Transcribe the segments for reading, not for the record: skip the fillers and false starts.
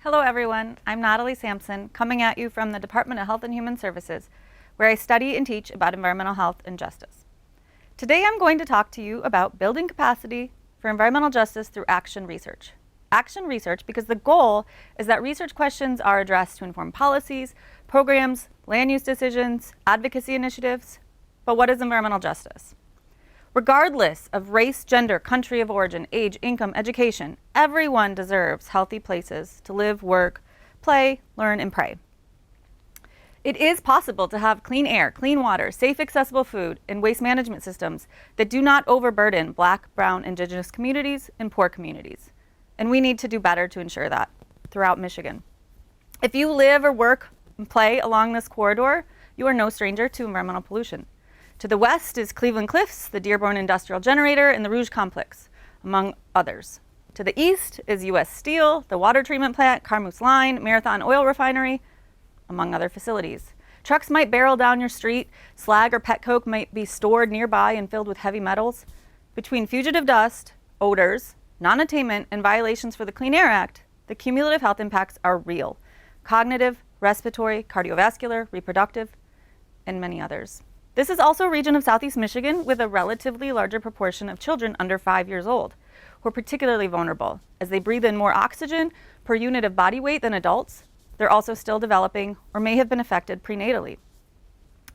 Hello everyone, I'm Natalie Sampson, coming at you from the Department of Health and Human Services, where I study and teach about environmental health and justice. Today I'm going to talk to you about building capacity for environmental justice through action research. Action research because the goal is that research questions are addressed to inform policies, programs, land use decisions, advocacy initiatives. But what is environmental justice? Regardless of race, gender, country of origin, age, income, education, everyone deserves healthy places to live, work, play, learn, and pray. It is possible to have clean air, clean water, safe, accessible food, and waste management systems that do not overburden Black, Brown, Indigenous communities and poor communities. And we need to do better to ensure that throughout Michigan. If you live or work and play along this corridor, you are no stranger to environmental pollution. To the west is Cleveland Cliffs, the Dearborn Industrial Generator, and the Rouge Complex, among others. To the east is U.S. Steel, the water treatment plant, Carmouth Line, Marathon Oil Refinery, among other facilities. Trucks might barrel down your street, slag or pet coke might be stored nearby and filled with heavy metals. Between fugitive dust, odors, non-attainment, and violations for the Clean Air Act, the cumulative health impacts are real: cognitive, respiratory, cardiovascular, reproductive, and many others. This is also a region of Southeast Michigan with a relatively larger proportion of children under 5 years old, who are particularly vulnerable. As they breathe in more oxygen per unit of body weight than adults, they're also still developing or may have been affected prenatally.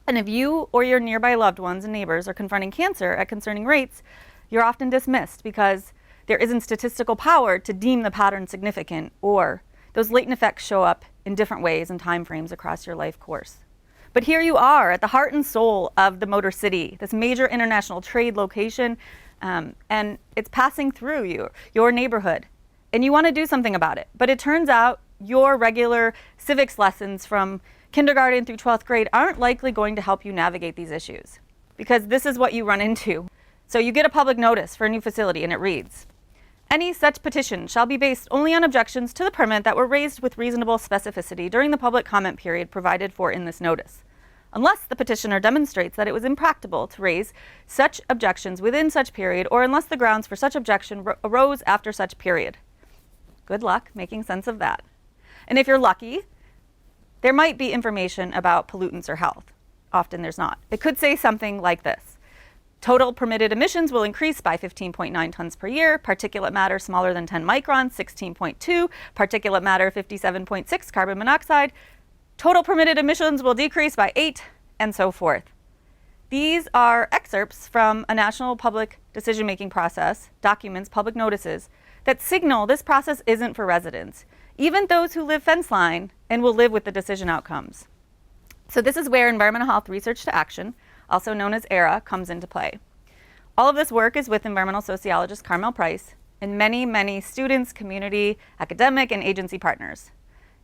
And if you or your nearby loved ones and neighbors are confronting cancer at concerning rates, you're often dismissed because there isn't statistical power to deem the pattern significant, or those latent effects show up in different ways and time frames across your life course. But here you are at the heart and soul of the Motor City, this major international trade location, and it's passing through your neighborhood. And you want to do something about it. But it turns out your regular civics lessons from kindergarten through 12th grade aren't likely going to help you navigate these issues, because this is what you run into. So you get a public notice for a new facility, and it reads, "Any such petition shall be based only on objections to the permit that were raised with reasonable specificity during the public comment period provided for in this notice, unless the petitioner demonstrates that it was impracticable to raise such objections within such period, or unless the grounds for such objection arose after such period." Good luck making sense of that. And if you're lucky, there might be information about pollutants or health. Often there's not. It could say something like this: total permitted emissions will increase by 15.9 tons per year, particulate matter smaller than 10 microns, 16.2, particulate matter 57.6, carbon monoxide, total permitted emissions will decrease by 8, and so forth. These are excerpts from a national public decision-making process, documents, public notices, that signal this process isn't for residents, even those who live fence line and will live with the decision outcomes. So this is where environmental health research to action, also known as ERA, comes into play. All of this work is with environmental sociologist Carmel Price and many, many students, community, academic, and agency partners.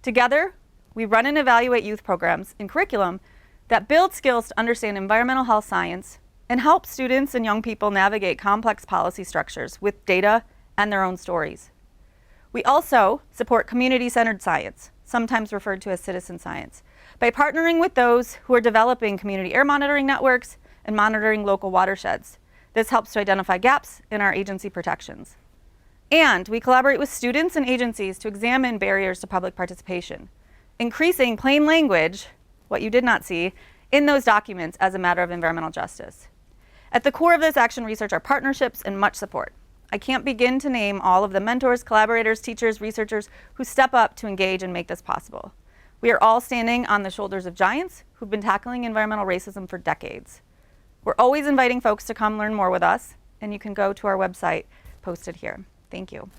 Together, we run and evaluate youth programs and curriculum that build skills to understand environmental health science and help students and young people navigate complex policy structures with data and their own stories. We also support community-centered science, sometimes referred to as citizen science, by partnering with those who are developing community air monitoring networks and monitoring local watersheds. This helps to identify gaps in our agency protections. And we collaborate with students and agencies to examine barriers to public participation, increasing plain language, what you did not see, in those documents as a matter of environmental justice. At the core of this action research are partnerships and much support. I can't begin to name all of the mentors, collaborators, teachers, researchers who step up to engage and make this possible. We are all standing on the shoulders of giants who've been tackling environmental racism for decades. We're always inviting folks to come learn more with us, and you can go to our website posted here. Thank you.